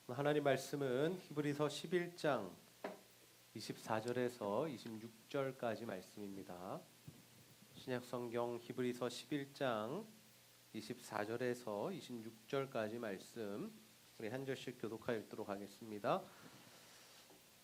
하나님 말씀은 히브리서 11장 24절에서 26절까지 말씀입니다. 신약성경 히브리서 11장 24절에서 26절까지 말씀 우리 한 절씩 교독하여 읽도록 하겠습니다.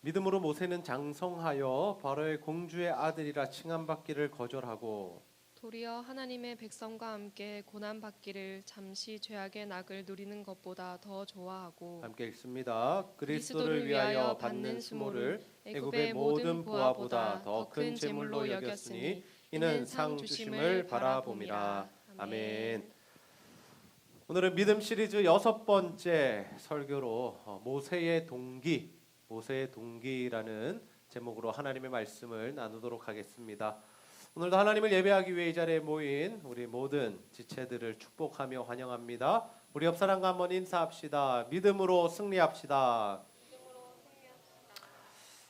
믿음으로 모세는 장성하여 바로의 공주의 아들이라 칭함받기를 거절하고 도리어 하나님의 백성과 함께 고난 받기를 잠시 죄악의 낙을 누리는 것보다 더 좋아하고 함께 읽습니다. 그리스도를 위하여 받는 수모를 애굽의 모든 부하보다 더 큰 재물로 여겼으니 이는 상 주심을 바라봄이라. 아멘. 오늘은 믿음 시리즈 6번째 설교로 모세의 동기라는 제목으로 하나님의 말씀을 나누도록 하겠습니다. 오늘도 하나님을 예배하기 위해 이 자리에 모인 우리 모든 지체들을 축복하며 환영합니다. 우리 옆 사람과 한번 인사합시다. 믿음으로 승리합시다.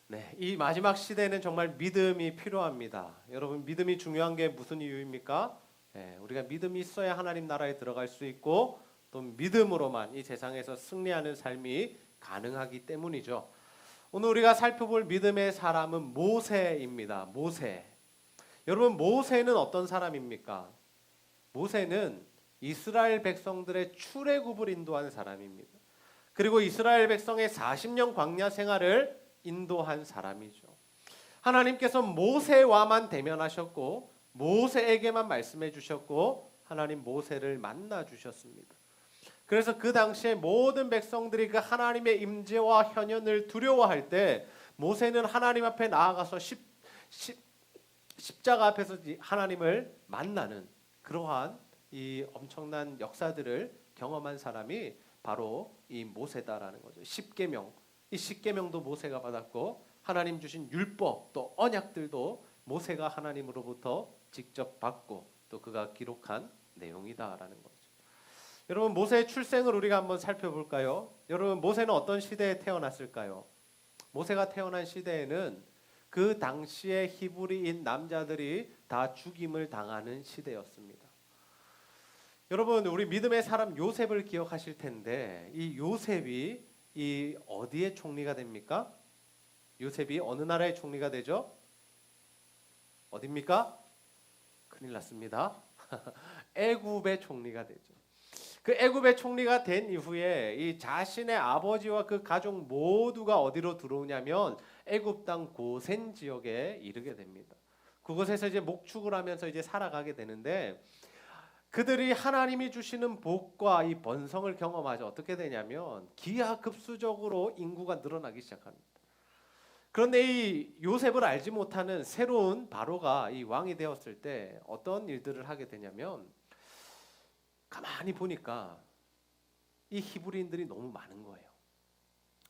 네, 이 마지막 시대에는 정말 믿음이 필요합니다. 여러분, 믿음이 중요한 게 무슨 이유입니까? 네, 우리가 믿음이 있어야 하나님 나라에 들어갈 수 있고 또 믿음으로만 이 세상에서 승리하는 삶이 가능하기 때문이죠. 오늘 우리가 살펴볼 믿음의 사람은 모세입니다. 모세. 여러분, 모세는 어떤 사람입니까? 모세는 이스라엘 백성들의 출애굽을 인도한 사람입니다. 그리고 이스라엘 백성의 40년 광야 생활을 인도한 사람이죠. 하나님께서 모세와만 대면하셨고 모세에게만 말씀해 주셨고 하나님 모세를 만나 주셨습니다. 그래서 그 당시에 모든 백성들이 그 하나님의 임재와 현현을 두려워할 때 모세는 하나님 앞에 나아가서 십자가 앞에서 하나님을 만나는 그러한 이 엄청난 역사들을 경험한 사람이 바로 이 모세다라는 거죠. 십계명, 이 십계명도 모세가 받았고 하나님 주신 율법 또 언약들도 모세가 하나님으로부터 직접 받고 또 그가 기록한 내용이다라는 거죠. 여러분, 모세의 출생을 우리가 한번 살펴볼까요? 여러분, 모세는 어떤 시대에 태어났을까요? 모세가 태어난 시대에는 그 당시에 히브리인 남자들이 다 죽임을 당하는 시대였습니다. 여러분, 우리 믿음의 사람 요셉을 기억하실 텐데 이 요셉이 이 어디의 총리가 됩니까? 요셉이 어느 나라의 총리가 되죠? 어디입니까? 큰일 났습니다. 애굽의 총리가 되죠. 그 애굽의 총리가 된 이후에 이 자신의 아버지와 그 가족 모두가 어디로 들어오냐면 애굽 땅 고센 지역에 이르게 됩니다. 그곳에서 이제 목축을 하면서 이제 살아가게 되는데 그들이 하나님이 주시는 복과 이 번성을 경험하죠. 어떻게 되냐면 기하급수적으로 인구가 늘어나기 시작합니다. 그런데 이 요셉을 알지 못하는 새로운 바로가 이 왕이 되었을 때 어떤 일들을 하게 되냐면 가만히 보니까 이 히브리인들이 너무 많은 거예요.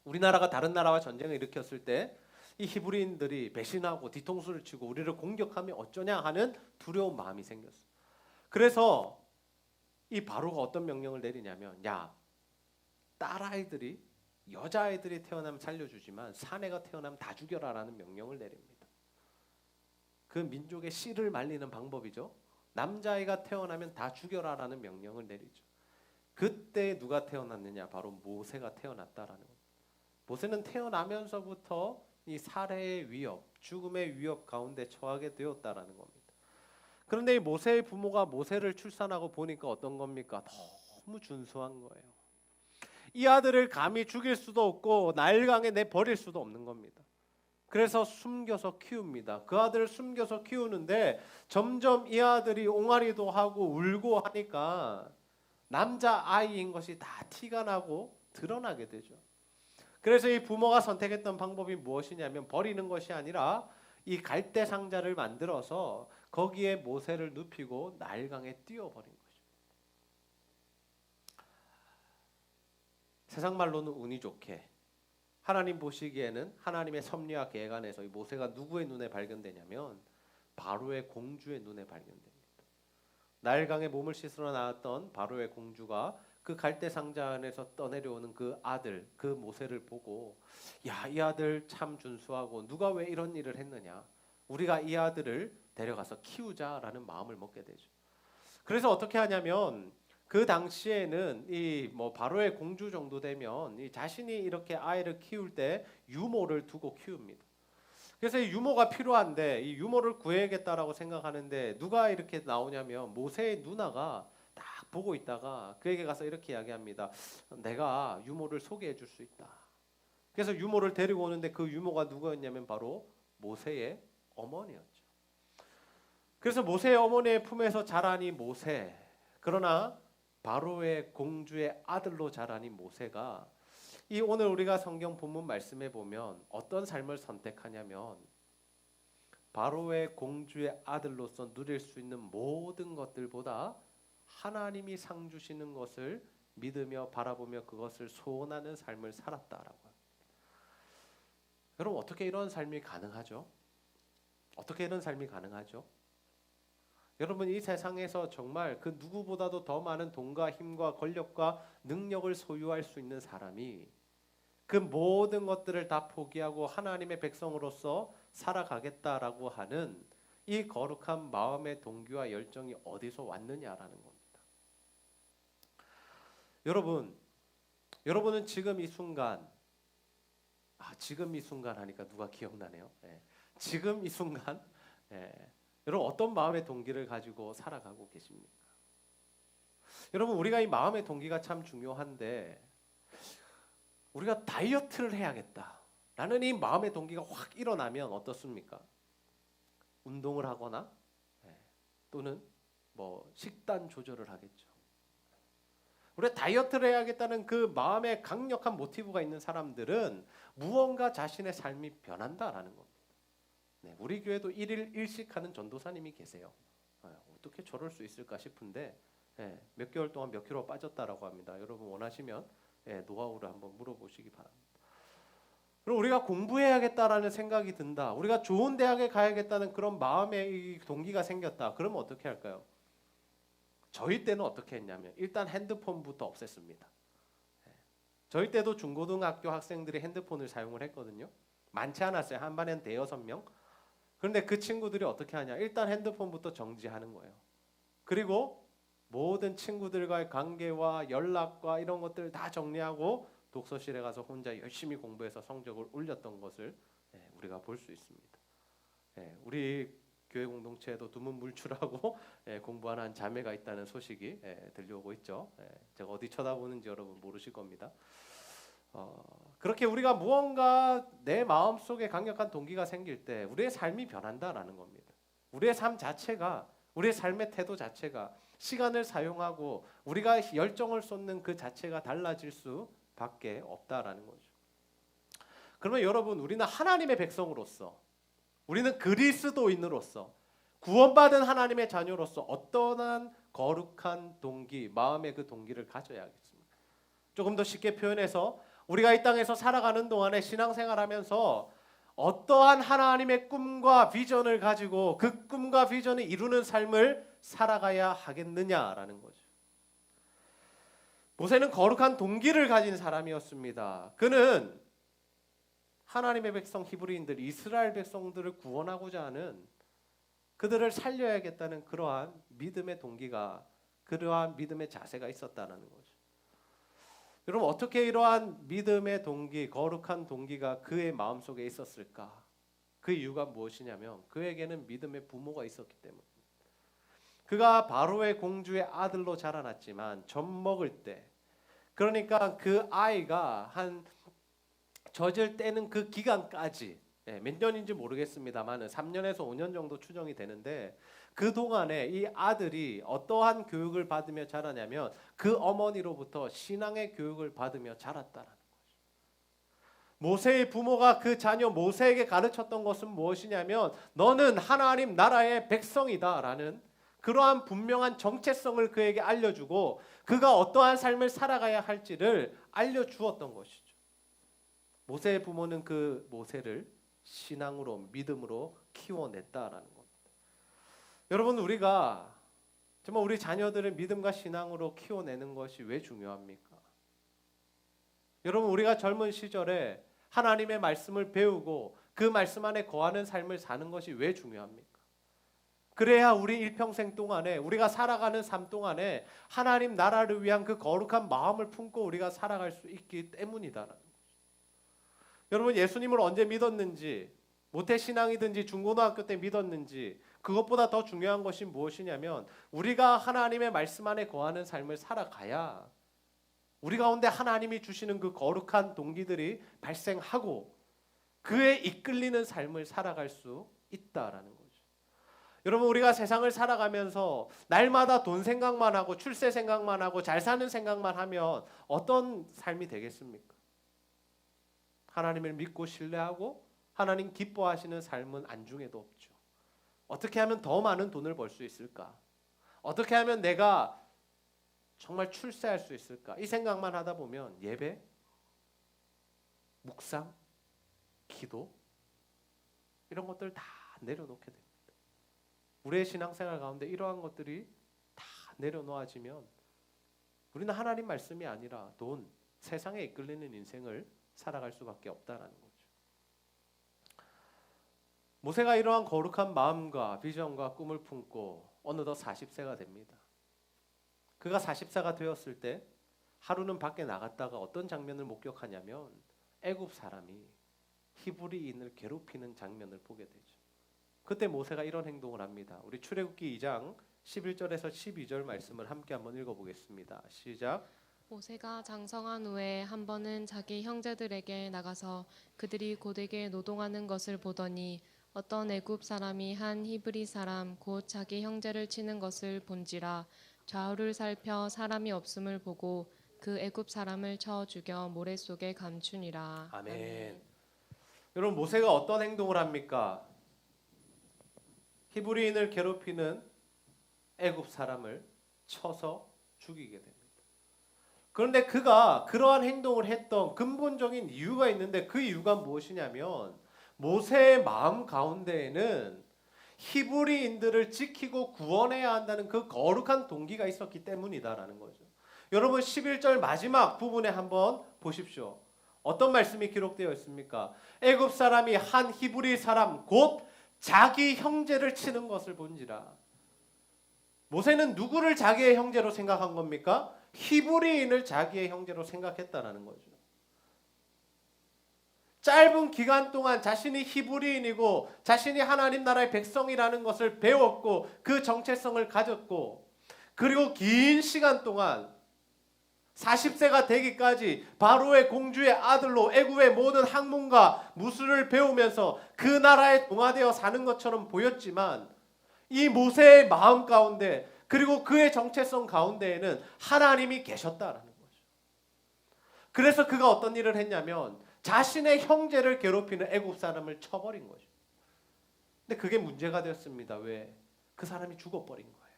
우리나라가 다른 나라와 전쟁을 일으켰을 때 이 히브리인들이 배신하고 뒤통수를 치고 우리를 공격하면 어쩌냐 하는 두려운 마음이 생겼어요. 그래서 이 바로가 어떤 명령을 내리냐면 야, 딸아이들이 여자아이들이 태어나면 살려주지만 사내가 태어나면 다 죽여라라는 명령을 내립니다. 그 민족의 씨를 말리는 방법이죠. 남자아이가 태어나면 다 죽여라라는 명령을 내리죠. 그때 누가 태어났느냐? 바로 모세가 태어났다라는 겁니다. 모세는 태어나면서부터 이 살해의 위협, 죽음의 위협 가운데 처하게 되었다라는 겁니다. 그런데 이 모세의 부모가 모세를 출산하고 보니까 어떤 겁니까? 너무 준수한 거예요. 이 아들을 감히 죽일 수도 없고 나일강에 내버릴 수도 없는 겁니다. 그래서 숨겨서 키웁니다. 그 아들을 숨겨서 키우는데 점점 이 아들이 옹알이도 하고 울고 하니까 남자아이인 것이 다 티가 나고 드러나게 되죠. 그래서 이 부모가 선택했던 방법이 무엇이냐면 버리는 것이 아니라 이 갈대 상자를 만들어서 거기에 모세를 눕히고 나일강에 띄워버린 거죠. 세상 말로는 운이 좋게 하나님 보시기에는 하나님의 섭리와 계획 안에서 이 모세가 누구의 눈에 발견되냐면 바로의 공주의 눈에 발견됩니다. 나일강에 몸을 씻으러 나왔던 바로의 공주가 그 갈대 상자 안에서 떠내려오는 그 아들, 그 모세를 보고 야, 이 아들 참 준수하고 누가 왜 이런 일을 했느냐? 우리가 이 아들을 데려가서 키우자라는 마음을 먹게 되죠. 그래서 어떻게 하냐면 그 당시에는 이 뭐 바로의 공주 정도 되면 이 자신이 이렇게 아이를 키울 때 유모를 두고 키웁니다. 그래서 이 유모가 필요한데 이 유모를 구해야겠다라고 생각하는데 누가 이렇게 나오냐면 모세의 누나가 딱 보고 있다가 그에게 가서 이렇게 이야기합니다. 내가 유모를 소개해 줄 수 있다. 그래서 유모를 데리고 오는데 그 유모가 누구였냐면 바로 모세의 어머니였죠. 그래서 모세의 어머니의 품에서 자라니 모세. 그러나 바로의 공주의 아들로 자라니 모세가 이 오늘 우리가 성경 본문 말씀에 보면 어떤 삶을 선택하냐면 바로의 공주의 아들로서 누릴 수 있는 모든 것들보다 하나님이 상 주시는 것을 믿으며 바라보며 그것을 소원하는 삶을 살았다라고 합니다. 여러분 어떻게 이런 삶이 가능하죠? 어떻게 이런 삶이 가능하죠? 여러분 이 세상에서 정말 그 누구보다도 더 많은 돈과 힘과 권력과 능력을 소유할 수 있는 사람이 그 모든 것들을 다 포기하고 하나님의 백성으로서 살아가겠다라고 하는 이 거룩한 마음의 동기와 열정이 어디서 왔느냐라는 겁니다. 여러분은 지금 이 순간 지금 이 순간 하니까 누가 기억나네요. 지금 이 순간 여러분 어떤 마음의 동기를 가지고 살아가고 계십니까? 여러분 우리가 이 마음의 동기가 참 중요한데 우리가 다이어트를 해야겠다라는 이 마음의 동기가 확 일어나면 어떻습니까? 운동을 하거나 또는 뭐 식단 조절을 하겠죠. 우리가 다이어트를 해야겠다는 그 마음에 강력한 모티브가 있는 사람들은 무언가 자신의 삶이 변한다라는 겁니다. 우리 교회도 1일 1식 하는 전도사님이 계세요. 어떻게 저럴 수 있을까 싶은데 몇 개월 동안 몇 킬로 빠졌다라고 합니다. 여러분 원하시면 노하우를 한번 물어보시기 바랍니다. 그리고 우리가 공부해야겠다라는 생각이 든다. 우리가 좋은 대학에 가야겠다는 그런 마음의 동기가 생겼다. 그러면 어떻게 할까요? 저희 때는 어떻게 했냐면 일단 핸드폰부터 없앴습니다. 저희 때도 중고등학교 학생들이 핸드폰을 사용을 했거든요. 많지 않았어요. 한 반엔 대여섯 명. 그런데 그 친구들이 어떻게 하냐? 일단 핸드폰부터 정지하는 거예요. 그리고 모든 친구들과의 관계와 연락과 이런 것들을 다 정리하고 독서실에 가서 혼자 열심히 공부해서 성적을 올렸던 것을 우리가 볼 수 있습니다. 우리 교회 공동체에도 두문물출하고 공부하는 한 자매가 있다는 소식이 들려오고 있죠. 제가 어디 쳐다보는지 여러분 모르실 겁니다. 그렇게 우리가 무언가 내 마음속에 강력한 동기가 생길 때 우리의 삶이 변한다라는 겁니다. 우리의 삶 자체가 우리의 삶의 태도 자체가 시간을 사용하고 우리가 열정을 쏟는 그 자체가 달라질 수밖에 없다라는 거죠. 그러면 여러분 우리는 하나님의 백성으로서 우리는 그리스도인으로서 구원받은 하나님의 자녀로서 어떠한 거룩한 동기, 마음의 그 동기를 가져야 하겠습니까? 조금 더 쉽게 표현해서 우리가 이 땅에서 살아가는 동안에 신앙생활하면서 어떠한 하나님의 꿈과 비전을 가지고 그 꿈과 비전을 이루는 삶을 살아가야 하겠느냐라는 거죠. 모세는 거룩한 동기를 가진 사람이었습니다. 그는 하나님의 백성 히브리인들, 이스라엘 백성들을 구원하고자 하는 그들을 살려야겠다는 그러한 믿음의 동기가 그러한 믿음의 자세가 있었다는 거죠. 여러분 어떻게 이러한 믿음의 동기, 거룩한 동기가 그의 마음속에 있었을까? 그 이유가 무엇이냐면 그에게는 믿음의 부모가 있었기 때문입니다. 그가 바로의 공주의 아들로 자라났지만 젖 먹을 때 그러니까 그 아이가 한 젖을 떼는 그 기간까지 몇 년인지 모르겠습니다만 3년에서 5년 정도 추정이 되는데 그 동안에 이 아들이 어떠한 교육을 받으며 자라냐면 그 어머니로부터 신앙의 교육을 받으며 자랐다라는 거죠. 모세의 부모가 그 자녀 모세에게 가르쳤던 것은 무엇이냐면 너는 하나님 나라의 백성이다라는 그러한 분명한 정체성을 그에게 알려주고 그가 어떠한 삶을 살아가야 할지를 알려주었던 것이죠. 모세의 부모는 그 모세를 신앙으로 믿음으로 키워냈다라는 겁니다. 여러분 우리가 정말 우리 자녀들을 믿음과 신앙으로 키워내는 것이 왜 중요합니까? 여러분 우리가 젊은 시절에 하나님의 말씀을 배우고 그 말씀 안에 거하는 삶을 사는 것이 왜 중요합니까? 그래야 우리 일평생 동안에 우리가 살아가는 삶 동안에 하나님 나라를 위한 그 거룩한 마음을 품고 우리가 살아갈 수 있기 때문이다라는 거죠. 여러분 예수님을 언제 믿었는지, 모태신앙이든지 중고등학교 때 믿었는지, 그것보다 더 중요한 것이 무엇이냐면 우리가 하나님의 말씀 안에 거하는 삶을 살아가야 우리 가운데 하나님이 주시는 그 거룩한 동기들이 발생하고 그에 이끌리는 삶을 살아갈 수 있다라는 거죠. 여러분 우리가 세상을 살아가면서 날마다 돈 생각만 하고 출세 생각만 하고 잘 사는 생각만 하면 어떤 삶이 되겠습니까? 하나님을 믿고 신뢰하고 하나님 기뻐하시는 삶은 안중에도 없죠. 어떻게 하면 더 많은 돈을 벌 수 있을까? 어떻게 하면 내가 정말 출세할 수 있을까? 이 생각만 하다 보면 예배, 묵상, 기도 이런 것들 다 내려놓게 됩니다. 우리의 신앙생활 가운데 이러한 것들이 다 내려놓아지면 우리는 하나님 말씀이 아니라 돈, 세상에 이끌리는 인생을 살아갈 수밖에 없다라는 거죠. 모세가 이러한 거룩한 마음과 비전과 꿈을 품고 어느덧 40세가 됩니다. 그가 40세가 되었을 때 하루는 밖에 나갔다가 어떤 장면을 목격하냐면 애굽 사람이 히브리인을 괴롭히는 장면을 보게 되죠. 그때 모세가 이런 행동을 합니다. 우리 출애굽기 2장 11절에서 12절 말씀을 함께 한번 읽어보겠습니다. 시작. 모세가 장성한 후에 한 번은 자기 형제들에게 나가서 그들이 고되게 노동하는 것을 보더니 어떤 애굽 사람이 한 히브리 사람 곧 자기 형제를 치는 것을 본지라 좌우를 살펴 사람이 없음을 보고 그 애굽 사람을 쳐 죽여 모래 속에 감추니라. 아멘. 여러분 모세가 어떤 행동을 합니까? 히브리인을 괴롭히는 애굽 사람을 쳐서 죽이게 됩니다. 그런데 그가 그러한 행동을 했던 근본적인 이유가 있는데 그 이유가 무엇이냐면 모세의 마음 가운데에는 히브리인들을 지키고 구원해야 한다는 그 거룩한 동기가 있었기 때문이다라는 거죠. 여러분 11절 마지막 부분에 한번 보십시오. 어떤 말씀이 기록되어 있습니까? 애굽 사람이 한 히브리 사람 곧 자기 형제를 치는 것을 본지라. 모세는 누구를 자기의 형제로 생각한 겁니까? 히브리인을 자기의 형제로 생각했다라는 거죠. 짧은 기간 동안 자신이 히브리인이고 자신이 하나님 나라의 백성이라는 것을 배웠고 그 정체성을 가졌고 그리고 긴 시간 동안 40세가 되기까지 바로의 공주의 아들로 애굽의 모든 학문과 무술을 배우면서 그 나라에 동화되어 사는 것처럼 보였지만 이 모세의 마음 가운데 그리고 그의 정체성 가운데에는 하나님이 계셨다라는 거죠. 그래서 그가 어떤 일을 했냐면 자신의 형제를 괴롭히는 애굽 사람을 쳐버린 거죠. 근데 그게 문제가 되었습니다. 왜? 그 사람이 죽어버린 거예요.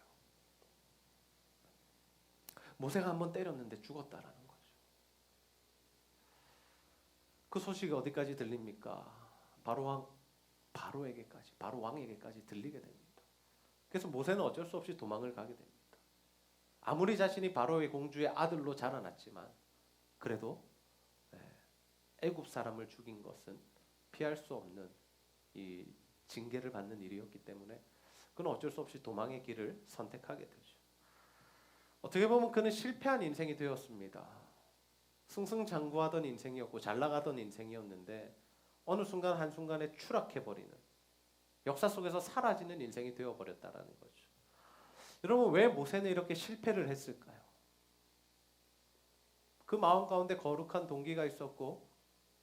모세가 한번 때렸는데 죽었다라는 거죠. 그 소식이 어디까지 들립니까? 바로에게까지, 바로 왕에게까지 들리게 됩니다. 그래서 모세는 어쩔 수 없이 도망을 가게 됩니다. 아무리 자신이 바로의 공주의 아들로 자라났지만 그래도 애굽 사람을 죽인 것은 피할 수 없는 이 징계를 받는 일이었기 때문에 그는 어쩔 수 없이 도망의 길을 선택하게 되죠. 어떻게 보면 그는 실패한 인생이 되었습니다. 승승장구하던 인생이었고 잘 나가던 인생이었는데 어느 순간 한순간에 추락해버리는 역사 속에서 사라지는 인생이 되어버렸다라는 거죠. 여러분 왜 모세는 이렇게 실패를 했을까요? 그 마음 가운데 거룩한 동기가 있었고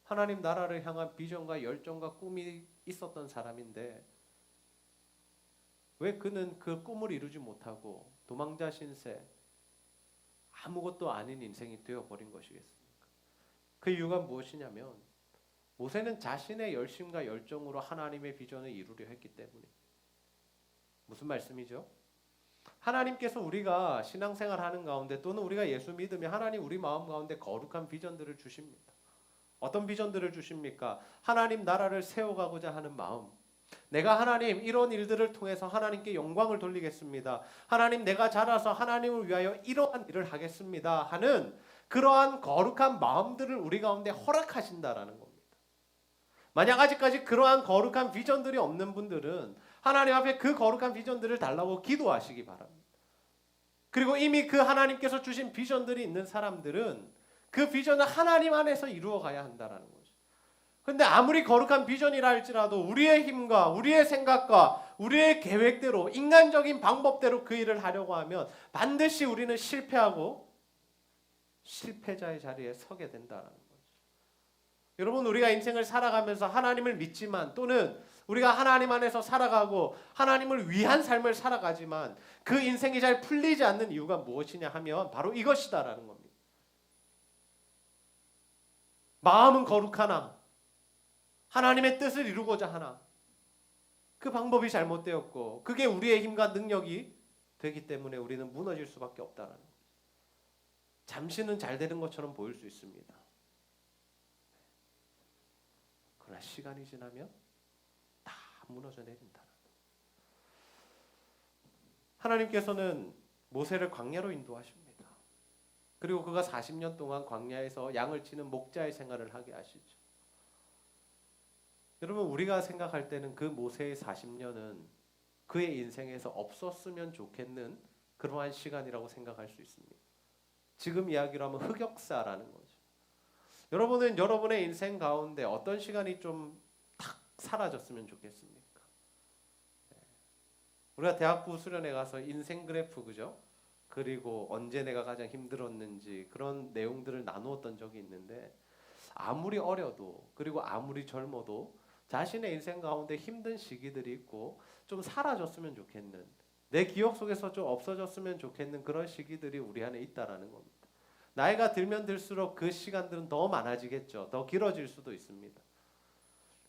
하나님 나라를 향한 비전과 열정과 꿈이 있었던 사람인데 왜 그는 그 꿈을 이루지 못하고 도망자 신세 아무것도 아닌 인생이 되어버린 것이겠습니까? 그 이유가 무엇이냐면 모세는 자신의 열심과 열정으로 하나님의 비전을 이루려 했기 때문에. 무슨 말씀이죠? 하나님께서 우리가 신앙생활하는 가운데 또는 우리가 예수 믿으면 하나님 우리 마음 가운데 거룩한 비전들을 주십니다. 어떤 비전들을 주십니까? 하나님 나라를 세워가고자 하는 마음. 내가 하나님 이런 일들을 통해서 하나님께 영광을 돌리겠습니다. 하나님 내가 자라서 하나님을 위하여 이러한 일을 하겠습니다 하는 그러한 거룩한 마음들을 우리 가운데 허락하신다라는 겁니다. 만약 아직까지 그러한 거룩한 비전들이 없는 분들은 하나님 앞에 그 거룩한 비전들을 달라고 기도하시기 바랍니다. 그리고 이미 그 하나님께서 주신 비전들이 있는 사람들은 그 비전을 하나님 안에서 이루어가야 한다라는 거죠. 그런데 아무리 거룩한 비전이라 할지라도 우리의 힘과 우리의 생각과 우리의 계획대로 인간적인 방법대로 그 일을 하려고 하면 반드시 우리는 실패하고 실패자의 자리에 서게 된다라는 거죠. 여러분, 우리가 인생을 살아가면서 하나님을 믿지만 또는 우리가 하나님 안에서 살아가고 하나님을 위한 삶을 살아가지만 그 인생이 잘 풀리지 않는 이유가 무엇이냐 하면 바로 이것이다라는 겁니다. 마음은 거룩하나 하나님의 뜻을 이루고자 하나 그 방법이 잘못되었고 그게 우리의 힘과 능력이 되기 때문에 우리는 무너질 수밖에 없다는 거예요. 잠시는 잘 되는 것처럼 보일 수 있습니다. 그러나 시간이 지나면 다 무너져 내린다. 하나님께서는 모세를 광야로 인도하십니다. 그리고 그가 40년 동안 광야에서 양을 치는 목자의 생활을 하게 하시죠. 여러분, 우리가 생각할 때는 그 모세의 40년은 그의 인생에서 없었으면 좋겠는 그러한 시간이라고 생각할 수 있습니다. 지금 이야기로 하면 흑역사라는 거죠. 여러분은 여러분의 인생 가운데 어떤 시간이 좀 탁 사라졌으면 좋겠습니까? 우리가 대학부 수련회 가서 인생 그래프, 그죠? 그리고 언제 내가 가장 힘들었는지 그런 내용들을 나누었던 적이 있는데 아무리 어려도 그리고 아무리 젊어도 자신의 인생 가운데 힘든 시기들이 있고 좀 사라졌으면 좋겠는, 내 기억 속에서 좀 없어졌으면 좋겠는 그런 시기들이 우리 안에 있다라는 겁니다. 나이가 들면 들수록 그 시간들은 더 많아지겠죠. 더 길어질 수도 있습니다.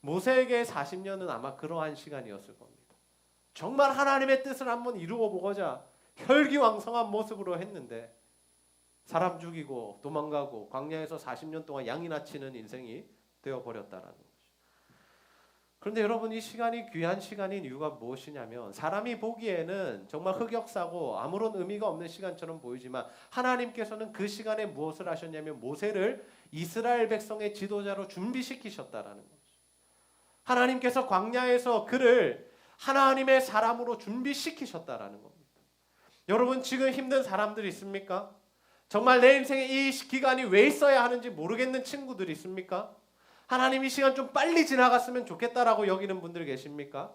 모세에게 40년은 아마 그러한 시간이었을 겁니다. 정말 하나님의 뜻을 한번 이루어 보고자 혈기왕성한 모습으로 했는데 사람 죽이고 도망가고 광야에서 40년 동안 양이나 치는 인생이 되어버렸다라는 거죠. 그런데 여러분, 이 시간이 귀한 시간인 이유가 무엇이냐면 사람이 보기에는 정말 흑역사고 아무런 의미가 없는 시간처럼 보이지만 하나님께서는 그 시간에 무엇을 하셨냐면 모세를 이스라엘 백성의 지도자로 준비시키셨다라는 거죠. 하나님께서 광야에서 그를 하나님의 사람으로 준비시키셨다라는 겁니다. 여러분, 지금 힘든 사람들이 있습니까? 정말 내 인생에 이 기간이 왜 있어야 하는지 모르겠는 친구들이 있습니까? 하나님, 이 시간 좀 빨리 지나갔으면 좋겠다라고 여기는 분들 계십니까?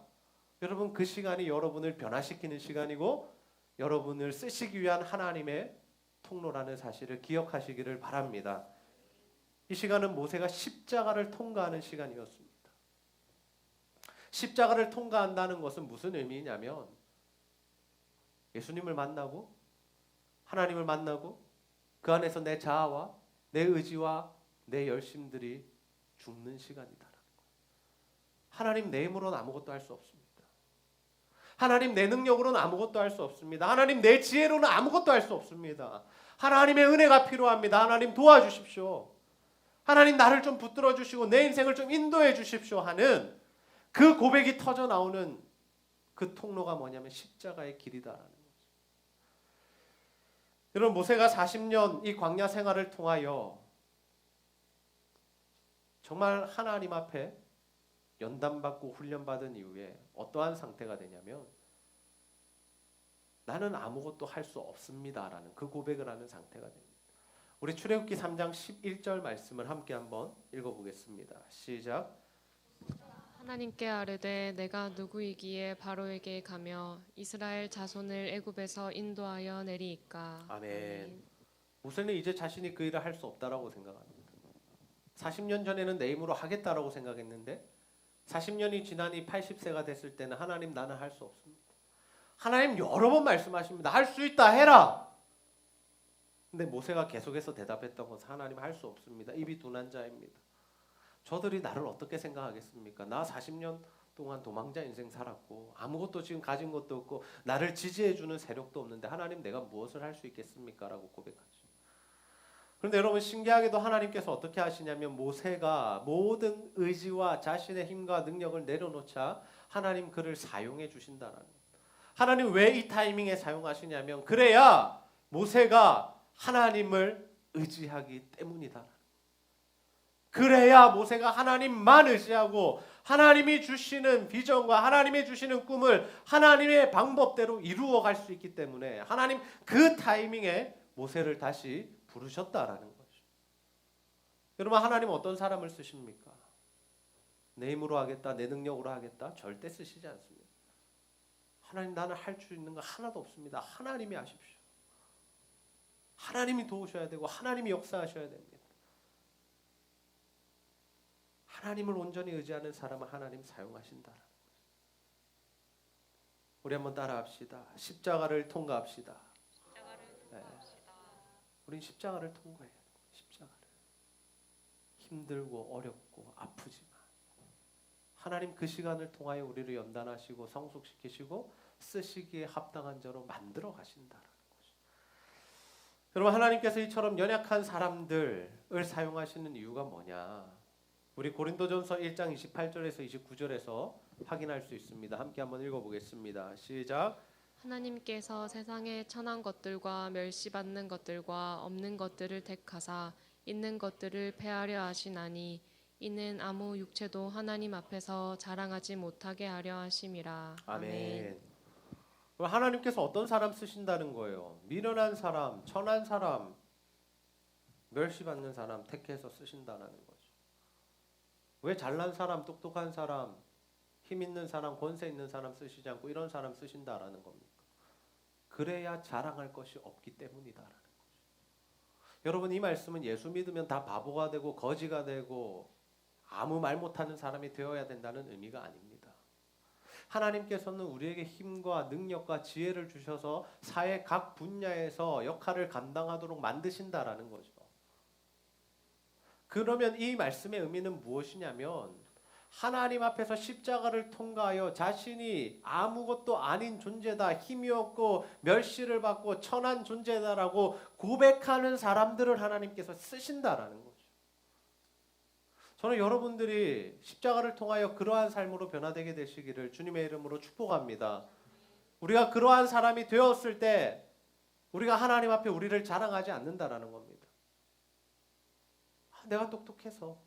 여러분, 그 시간이 여러분을 변화시키는 시간이고 여러분을 쓰시기 위한 하나님의 통로라는 사실을 기억하시기를 바랍니다. 이 시간은 모세가 십자가를 통과하는 시간이었습니다. 십자가를 통과한다는 것은 무슨 의미냐면 예수님을 만나고 하나님을 만나고 그 안에서 내 자아와 내 의지와 내 열심들이 죽는 시간이다. 하나님, 내 힘으로는 아무것도 할 수 없습니다. 하나님, 내 능력으로는 아무것도 할 수 없습니다. 하나님, 내 지혜로는 아무것도 할 수 없습니다. 하나님의 은혜가 필요합니다. 하나님, 도와주십시오. 하나님, 나를 좀 붙들어 주시고 내 인생을 좀 인도해 주십시오 하는 그 고백이 터져 나오는 그 통로가 뭐냐면 십자가의 길이다라는 거죠. 여러분, 모세가 40년 이 광야 생활을 통하여 정말 하나님 앞에 연단받고 훈련받은 이후에 어떠한 상태가 되냐면 나는 아무것도 할 수 없습니다라는 그 고백을 하는 상태가 됩니다. 우리 출애굽기 3장 11절 말씀을 함께 한번 읽어보겠습니다. 시작. 하나님께 아뢰되 내가 누구이기에 바로에게 가며 이스라엘 자손을 애굽에서 인도하여 내리이까. 아멘. 모세는 이제 자신이 그 일을 할 수 없다라고 생각합니다. 40년 전에는 내 힘으로 하겠다라고 생각했는데 40년이 지나니 80세가 됐을 때는 하나님, 나는 할 수 없습니다. 하나님 여러 번 말씀하십니다. 할 수 있다, 해라. 근데 모세가 계속해서 대답했던 것은 하나님, 할 수 없습니다. 입이 둔한 자입니다. 저들이 나를 어떻게 생각하겠습니까? 나 40년 동안 도망자 인생 살았고 아무것도 지금 가진 것도 없고 나를 지지해주는 세력도 없는데 하나님, 내가 무엇을 할 수 있겠습니까? 라고 고백하죠. 그런데 여러분, 신기하게도 하나님께서 어떻게 하시냐면 모세가 모든 의지와 자신의 힘과 능력을 내려놓자 하나님 그를 사용해 주신다는 거예요. 하나님 왜 이 타이밍에 사용하시냐면 그래야 모세가 하나님을 의지하기 때문이다. 그래야 모세가 하나님만 의지하고 하나님이 주시는 비전과 하나님이 주시는 꿈을 하나님의 방법대로 이루어 갈 수 있기 때문에 하나님 그 타이밍에 모세를 다시 부르셨다라는 거죠. 여러분, 하나님 어떤 사람을 쓰십니까? 내 힘으로 하겠다, 내 능력으로 하겠다? 절대 쓰시지 않습니다. 하나님, 나는 할 수 있는 거 하나도 없습니다. 하나님이 하십시오. 하나님이 도우셔야 되고 하나님이 역사하셔야 됩니다. 하나님을 온전히 의지하는 사람을 하나님 사용하신다. 우리 한번 따라합시다. 십자가를 통과합시다. 네. 우린 십자가를 통과해야 돼요. 십자가를. 힘들고 어렵고 아프지만 하나님 그 시간을 통하여 우리를 연단하시고 성숙시키시고 쓰시기에 합당한 자로 만들어 가신다라는 거죠. 여러분, 하나님께서 이처럼 연약한 사람들을 사용하시는 이유가 뭐냐? 우리 고린도전서 1장 28절에서 29절에서 확인할 수 있습니다. 함께 한번 읽어보겠습니다. 시작. 하나님께서 세상에 천한 것들과 멸시받는 것들과 없는 것들을 택하사 있는 것들을 폐하려 하시나니 이는 아무 육체도 하나님 앞에서 자랑하지 못하게 하려 하심이라. 아멘. 그럼 하나님께서 어떤 사람 쓰신다는 거예요? 미련한 사람, 천한 사람, 멸시받는 사람 택해서 쓰신다는 거죠. 왜 잘난 사람, 똑똑한 사람, 힘 있는 사람, 권세 있는 사람 쓰시지 않고 이런 사람 쓰신다라는 겁니까? 그래야 자랑할 것이 없기 때문이다라는 거죠. 여러분, 이 말씀은 예수 믿으면 다 바보가 되고 거지가 되고 아무 말 못하는 사람이 되어야 된다는 의미가 아닙니다. 하나님께서는 우리에게 힘과 능력과 지혜를 주셔서 사회 각 분야에서 역할을 감당하도록 만드신다라는 거죠. 그러면 이 말씀의 의미는 무엇이냐면 하나님 앞에서 십자가를 통과하여 자신이 아무것도 아닌 존재다, 힘이 없고 멸시를 받고 천한 존재다라고 고백하는 사람들을 하나님께서 쓰신다라는 거죠. 저는 여러분들이 십자가를 통하여 그러한 삶으로 변화되게 되시기를 주님의 이름으로 축복합니다. 우리가 그러한 사람이 되었을 때 우리가 하나님 앞에 우리를 자랑하지 않는다라는 겁니다. 내가 똑똑해서,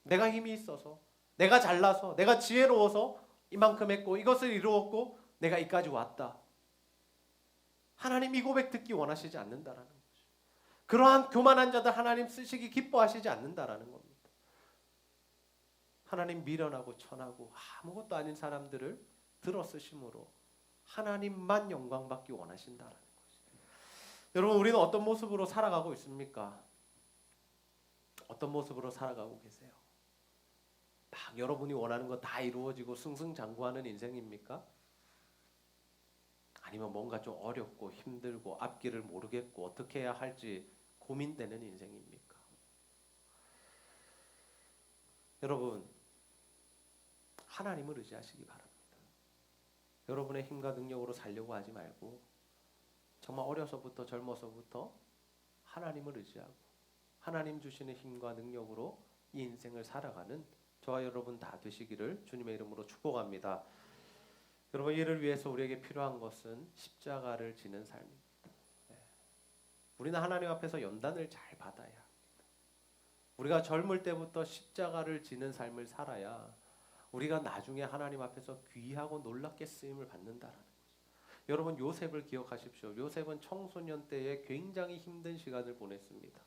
내가 힘이 있어서, 내가 잘나서, 내가 지혜로워서 이만큼 했고 이것을 이루었고 내가 이까지 왔다. 하나님 이 고백 듣기 원하시지 않는다라는 거죠. 그러한 교만한 자들 하나님 쓰시기 기뻐하시지 않는다라는 겁니다. 하나님 미련하고 천하고 아무것도 아닌 사람들을 들어 쓰심으로 하나님만 영광 받기 원하신다라는 거죠. 여러분, 우리는 어떤 모습으로 살아가고 있습니까? 어떤 모습으로 살아가고 계세요? 막 여러분이 원하는 거 다 이루어지고 승승장구하는 인생입니까? 아니면 뭔가 좀 어렵고 힘들고 앞길을 모르겠고 어떻게 해야 할지 고민되는 인생입니까? 여러분, 하나님을 의지하시기 바랍니다. 여러분의 힘과 능력으로 살려고 하지 말고 정말 어려서부터 젊어서부터 하나님을 의지하고 하나님 주시는 힘과 능력으로 이 인생을 살아가는 저와 여러분 다 되시기를 주님의 이름으로 축복합니다. 여러분, 이를 위해서 우리에게 필요한 것은 십자가를 지는 삶입니다. 우리는 하나님 앞에서 연단을 잘 받아야 합니다. 우리가 젊을 때부터 십자가를 지는 삶을 살아야 우리가 나중에 하나님 앞에서 귀하고 놀랍게 쓰임을 받는다라는 거죠. 여러분, 요셉을 기억하십시오. 요셉은 청소년 때에 굉장히 힘든 시간을 보냈습니다.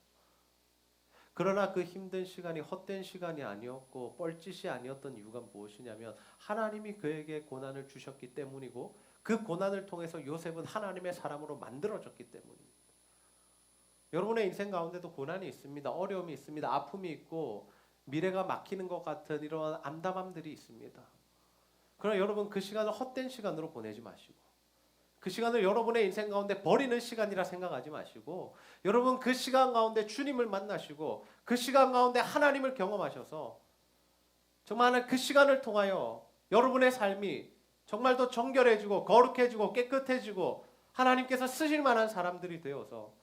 그러나 그 힘든 시간이 헛된 시간이 아니었고 뻘짓이 아니었던 이유가 무엇이냐면 하나님이 그에게 고난을 주셨기 때문이고 그 고난을 통해서 요셉은 하나님의 사람으로 만들어졌기 때문입니다. 여러분의 인생 가운데도 고난이 있습니다. 어려움이 있습니다. 아픔이 있고 미래가 막히는 것 같은 이런 암담함들이 있습니다. 그러나 여러분, 그 시간을 헛된 시간으로 보내지 마시고 그 시간을 여러분의 인생 가운데 버리는 시간이라 생각하지 마시고 여러분, 그 시간 가운데 주님을 만나시고 그 시간 가운데 하나님을 경험하셔서 정말 그 시간을 통하여 여러분의 삶이 정말 더 정결해지고 거룩해지고 깨끗해지고 하나님께서 쓰실 만한 사람들이 되어서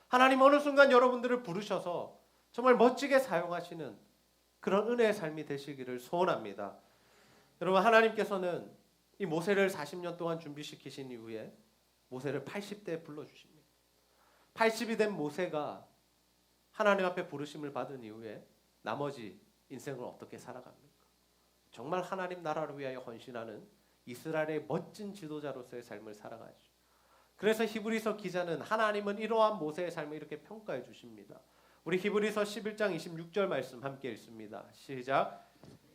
하나님 어느 순간 여러분들을 부르셔서 정말 멋지게 사용하시는 그런 은혜의 삶이 되시기를 소원합니다. 여러분, 하나님께서는 이 모세를 40년 동안 준비시키신 이후에 모세를 80대에 불러주십니다. 80이 된 모세가 하나님 앞에 부르심을 받은 이후에 나머지 인생을 어떻게 살아갑니까? 정말 하나님 나라를 위하여 헌신하는 이스라엘의 멋진 지도자로서의 삶을 살아가죠. 그래서 히브리서 기자는 하나님은 이러한 모세의 삶을 이렇게 평가해 주십니다. 우리 히브리서 11장 26절 말씀 함께 읽습니다. 시작.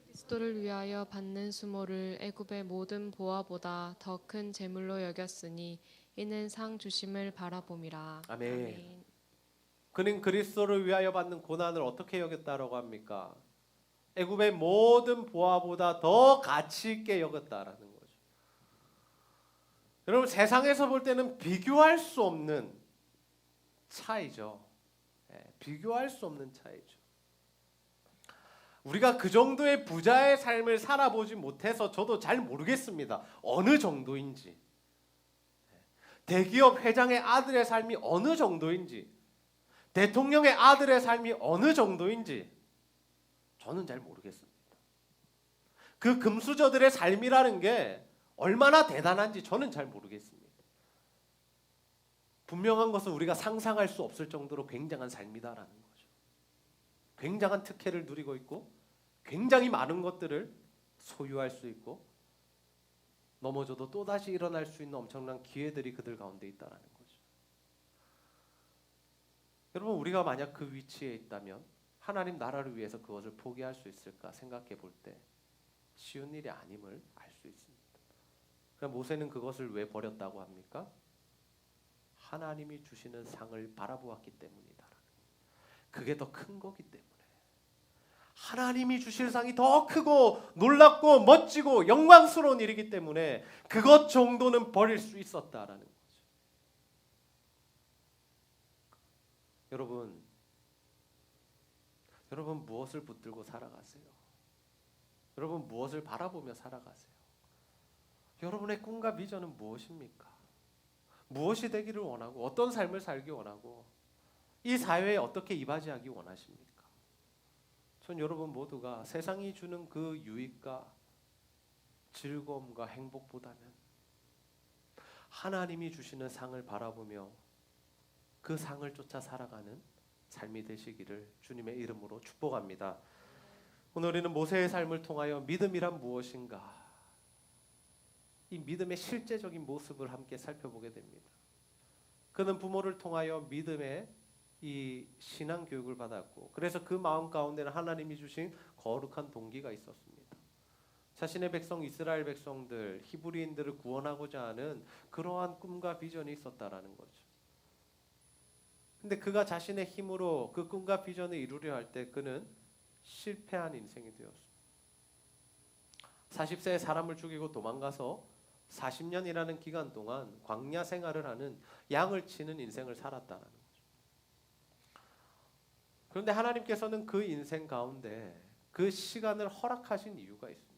그리스도를 위하여 받는 수모를 애굽의 모든 보화보다 더 큰 재물로 여겼으니 이는 상 주심을 바라봄이라. 아멘. 그는 그리스도를 위하여 받는 고난을 어떻게 여겼다라고 합니까? 애굽의 모든 보화보다 더 가치 있게 여겼다라는 거죠. 여러분, 세상에서 볼 때는 비교할 수 없는 차이죠. 비교할 수 없는 차이죠. 우리가 그 정도의 부자의 삶을 살아보지 못해서 저도 잘 모르겠습니다. 어느 정도인지. 대기업 회장의 아들의 삶이 어느 정도인지, 대통령의 아들의 삶이 어느 정도인지 저는 잘 모르겠습니다. 그 금수저들의 삶이라는 게 얼마나 대단한지 저는 잘 모르겠습니다. 분명한 것은 우리가 상상할 수 없을 정도로 굉장한 삶이다라는 거죠. 굉장한 특혜를 누리고 있고 굉장히 많은 것들을 소유할 수 있고 넘어져도 또다시 일어날 수 있는 엄청난 기회들이 그들 가운데 있다라는 거죠. 여러분, 우리가 만약 그 위치에 있다면 하나님 나라를 위해서 그것을 포기할 수 있을까 생각해 볼 때 쉬운 일이 아님을 알 수 있습니다. 그럼 모세는 그것을 왜 버렸다고 합니까? 하나님이 주시는 상을 바라보았기 때문이다. 그게 더 큰 거기 때문에. 하나님이 주실 상이 더 크고 놀랍고 멋지고 영광스러운 일이기 때문에 그것 정도는 버릴 수 있었다라는 거죠. 여러분 무엇을 붙들고 살아가세요? 여러분 무엇을 바라보며 살아가세요? 여러분의 꿈과 비전은 무엇입니까? 무엇이 되기를 원하고 어떤 삶을 살기 원하고 이 사회에 어떻게 이바지하기 원하십니까? 전 여러분 모두가 세상이 주는 그 유익과 즐거움과 행복보다는 하나님이 주시는 상을 바라보며 그 상을 쫓아 살아가는 삶이 되시기를 주님의 이름으로 축복합니다. 오늘 우리는 모세의 삶을 통하여 믿음이란 무엇인가, 이 믿음의 실제적인 모습을 함께 살펴보게 됩니다. 그는 부모를 통하여 믿음의 이 신앙 교육을 받았고, 그래서 그 마음 가운데는 하나님이 주신 거룩한 동기가 있었습니다. 자신의 백성 이스라엘 백성들 히브리인들을 구원하고자 하는 그러한 꿈과 비전이 있었다라는 거죠. 근데 그가 자신의 힘으로 그 꿈과 비전을 이루려 할 때 그는 실패한 인생이 되었습니다. 40세에 사람을 죽이고 도망가서 40년이라는 기간 동안 광야 생활을 하는 양을 치는 인생을 살았다는 거죠. 그런데 하나님께서는 그 인생 가운데 그 시간을 허락하신 이유가 있습니다.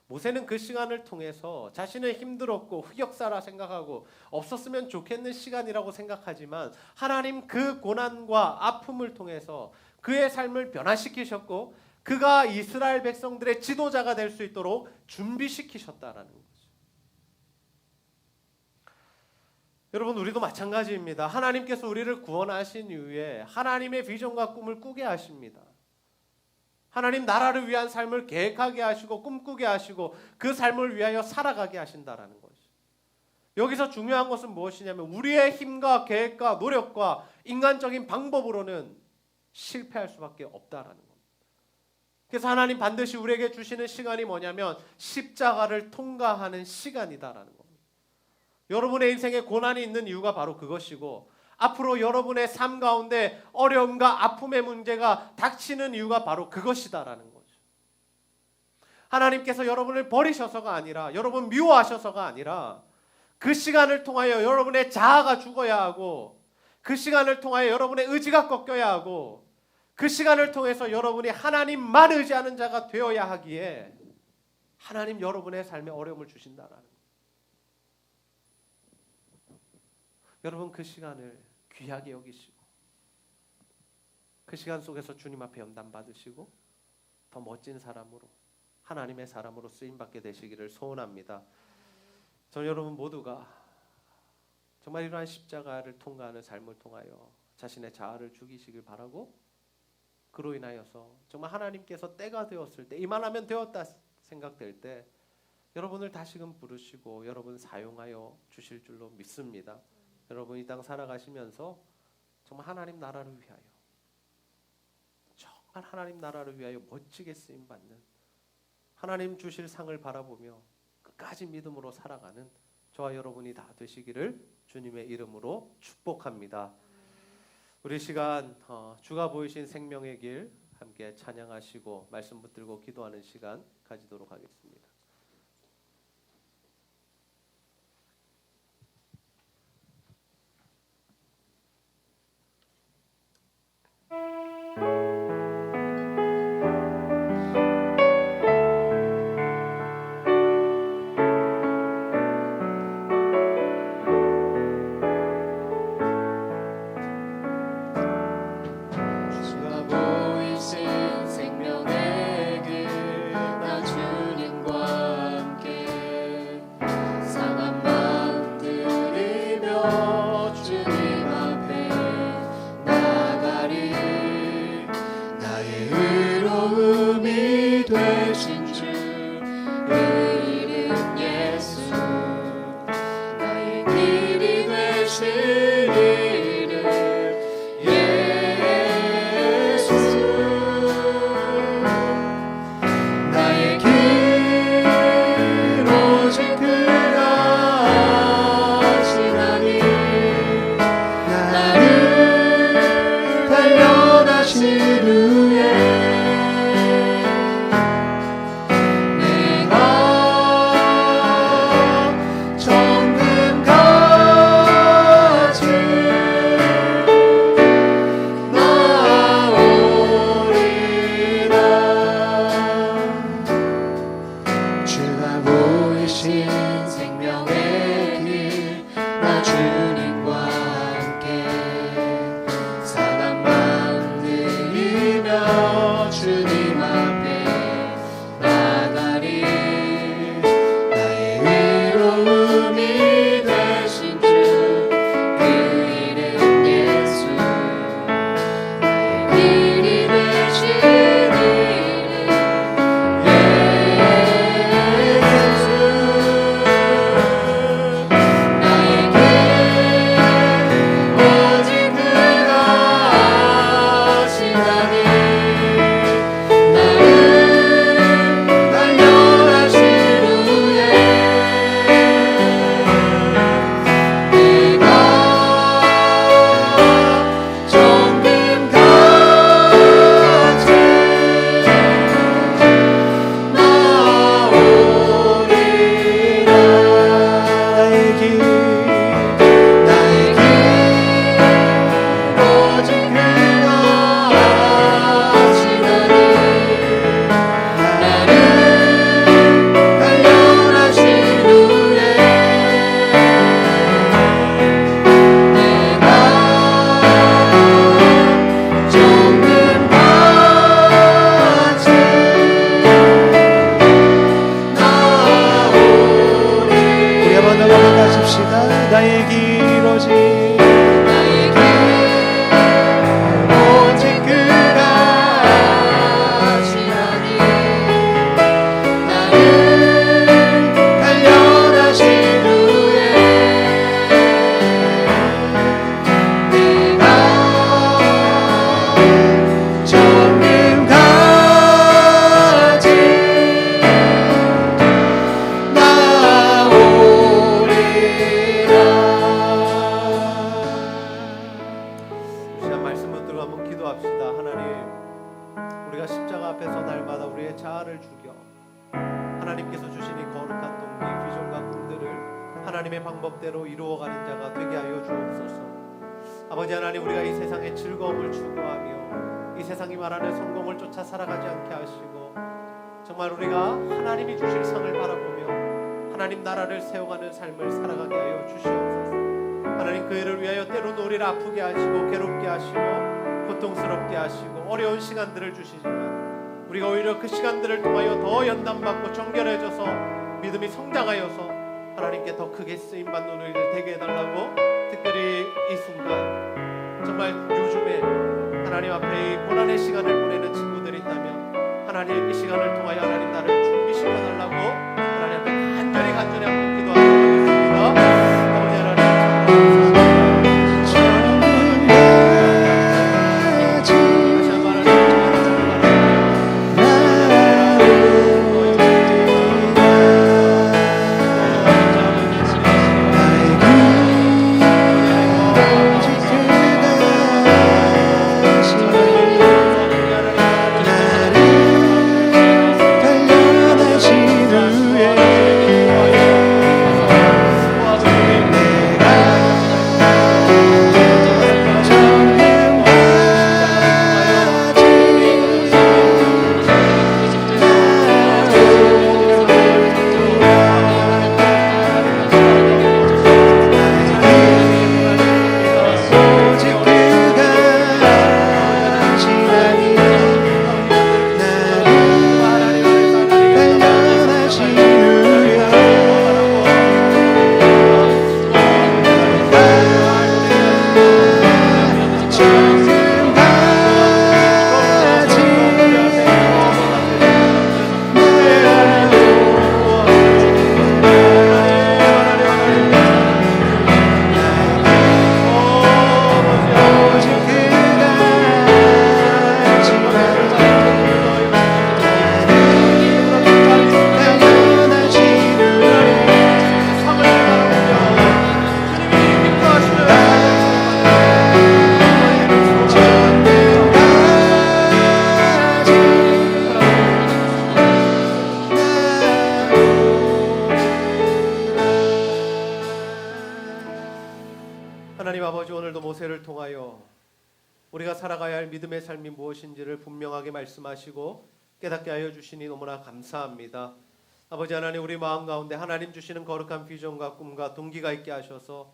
모세는 그 시간을 통해서 자신을 힘들었고 흑역사라 생각하고 없었으면 좋겠는 시간이라고 생각하지만 하나님 그 고난과 아픔을 통해서 그의 삶을 변화시키셨고 그가 이스라엘 백성들의 지도자가 될 수 있도록 준비시키셨다라는 거죠. 여러분, 우리도 마찬가지입니다. 하나님께서 우리를 구원하신 이후에 하나님의 비전과 꿈을 꾸게 하십니다. 하나님 나라를 위한 삶을 계획하게 하시고 꿈꾸게 하시고 그 삶을 위하여 살아가게 하신다라는 거죠. 여기서 중요한 것은 무엇이냐면 우리의 힘과 계획과 노력과 인간적인 방법으로는 실패할 수밖에 없다라는 겁니다. 그래서 하나님 반드시 우리에게 주시는 시간이 뭐냐면 십자가를 통과하는 시간이다라는 겁니다. 여러분의 인생에 고난이 있는 이유가 바로 그것이고 앞으로 여러분의 삶 가운데 어려움과 아픔의 문제가 닥치는 이유가 바로 그것이다라는 거죠. 하나님께서 여러분을 버리셔서가 아니라 여러분 미워하셔서가 아니라 그 시간을 통하여 여러분의 자아가 죽어야 하고 그 시간을 통하여 여러분의 의지가 꺾여야 하고 그 시간을 통해서 여러분이 하나님만 의지하는 자가 되어야 하기에 하나님 여러분의 삶에 어려움을 주신다라는 거예요. 여러분 그 시간을 귀하게 여기시고 그 시간 속에서 주님 앞에 연단 받으시고 더 멋진 사람으로 하나님의 사람으로 쓰임받게 되시기를 소원합니다. 저는 여러분 모두가 정말 이러한 십자가를 통과하는 삶을 통하여 자신의 자아를 죽이시길 바라고 그로 인하여서 정말 하나님께서 때가 되었을 때, 이만하면 되었다 생각될 때 여러분을 다시금 부르시고 여러분 사용하여 주실 줄로 믿습니다. 여러분 이 땅 살아가시면서 정말 하나님 나라를 위하여, 정말 하나님 나라를 위하여 멋지게 쓰임 받는, 하나님 주실 상을 바라보며 끝까지 믿음으로 살아가는 저와 여러분이 다 되시기를 주님의 이름으로 축복합니다. 우리 시간 주가 보이신 생명의 길 함께 찬양하시고 말씀 붙들고 기도하는 시간 가지도록 하겠습니다. 주가 보이신 생명의 길 나 주님과 함께 상한 마음 들이며 주님 앞에 나가리 나의 의로움이 되신 주 그 이름 예수 나의 길이 되신 이름 예수 나의 길 오직 그가 하시나니 나를 단련하신 후에 내가 정금같이 나오리라 주가 보이신 생명의 길 나 주님과 함께 상한 마음 들이며 주님 앞에 나가리 나의 의로움이 되신 주 그 이름 예수 나의 길이 되신 이름 예수 나의 길 오직 그가 하시나니 나를 단련하신 후에 내가 정금같이 나오리라 나의 길 오직 그가 하시나니 나를 단련하신 후에 내가 정금같이 나오리 우리 한번 더 고백하십시다. 나의 길 오직 나의 길 오직 그가 하시나니 나를 단련하신 후에 내가 정금같이 이 시간 말씀 붙들고 한번 기도합시다. 하나님, 우리가 십자가 앞에서 날마다 우리의 자아를 죽여 하나님께서 주신 이 거룩한 동기, 비전과 꿈들을 하나님의 방법대로 이루어가는 자가 되게 하여 주옵소서. 아버지 하나님, 우리가 이 세상의 즐거움을 추구하며 이 세상이 말하는 성공을 쫓아 살아가지 않게 하시고 정말 우리가 하나님이 주실 상을 바라보며 하나님 나라를 세워가는 삶을 살아가게 하여 주시옵소서. 하나님, 그 일을 위하여 때로는 우리를 아프게 하시고 괴롭게 하시고 고통스럽게 하시고 어려운 시간들을 주시지만 우리가 오히려 그 시간들을 통하여 더 연단받고 정결해져서 믿음이 성장하여서 하나님께 더 크게 쓰임받는 우리를 되게 해달라고, 특별히 이 순간 정말 요즘에 하나님 앞에 이 고난의 시간을 보내는 친구들이 있다면 하나님 이 시간을 통하여 하나님 나를 준비시켜 달라고 하나님 앞에 간절히 한번 기도하도록 하겠습니다. 아버지 하나님 다시 한번 하나님 아버지, 오늘도 모세를 통하여 우리가 살아가야 할 믿음의 삶이 무엇인지를 분명하게 말씀하시고 깨닫게 하여 주시니 너무나 감사합니다. 아버지 하나님, 우리 마음 가운데 하나님 주시는 거룩한 비전과 꿈과 동기가 있게 하셔서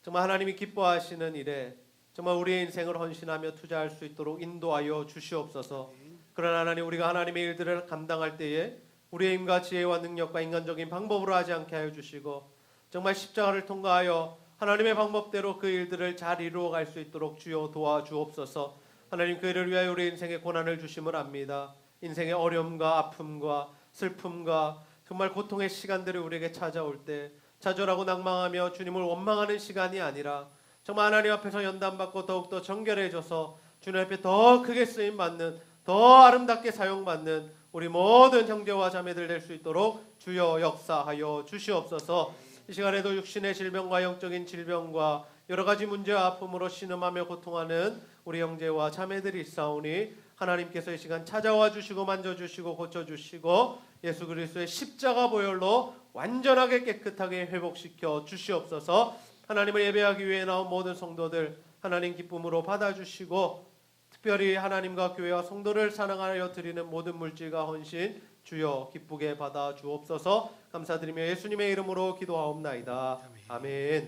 정말 하나님이 기뻐하시는 일에 정말 우리의 인생을 헌신하며 투자할 수 있도록 인도하여 주시옵소서. 그러나 하나님, 우리가 하나님의 일들을 감당할 때에 우리의 힘과 지혜와 능력과 인간적인 방법으로 하지 않게 하여 주시고 정말 십자가를 통과하여 하나님의 방법대로 그 일들을 잘 이루어갈 수 있도록 주여 도와주옵소서. 하나님, 그 일을 위하여 우리 인생에 고난을 주심을 압니다. 인생의 어려움과 아픔과 슬픔과 정말 고통의 시간들이 우리에게 찾아올 때 좌절하고 낭망하며 주님을 원망하는 시간이 아니라 정말 하나님 앞에서 연단받고 더욱더 정결해져서 주님 앞에 더 크게 쓰임받는, 더 아름답게 사용받는 우리 모든 형제와 자매들 될 수 있도록 주여 역사하여 주시옵소서. 이 시간에도 육신의 질병과 영적인 질병과 여러 가지 문제와 아픔으로 신음하며 고통하는 우리 형제와 자매들이 있사오니 하나님께서 이 시간 찾아와 주시고 만져주시고 고쳐주시고 예수 그리스도의 십자가 보혈로 완전하게 깨끗하게 회복시켜 주시옵소서. 하나님을 예배하기 위해 나온 모든 성도들 하나님 기쁨으로 받아주시고 특별히 하나님과 교회와 성도를 사랑하여 드리는 모든 물질과 헌신 주여 기쁘게 받아 주옵소서. 감사드리며 예수님의 이름으로 기도하옵나이다. 아멘.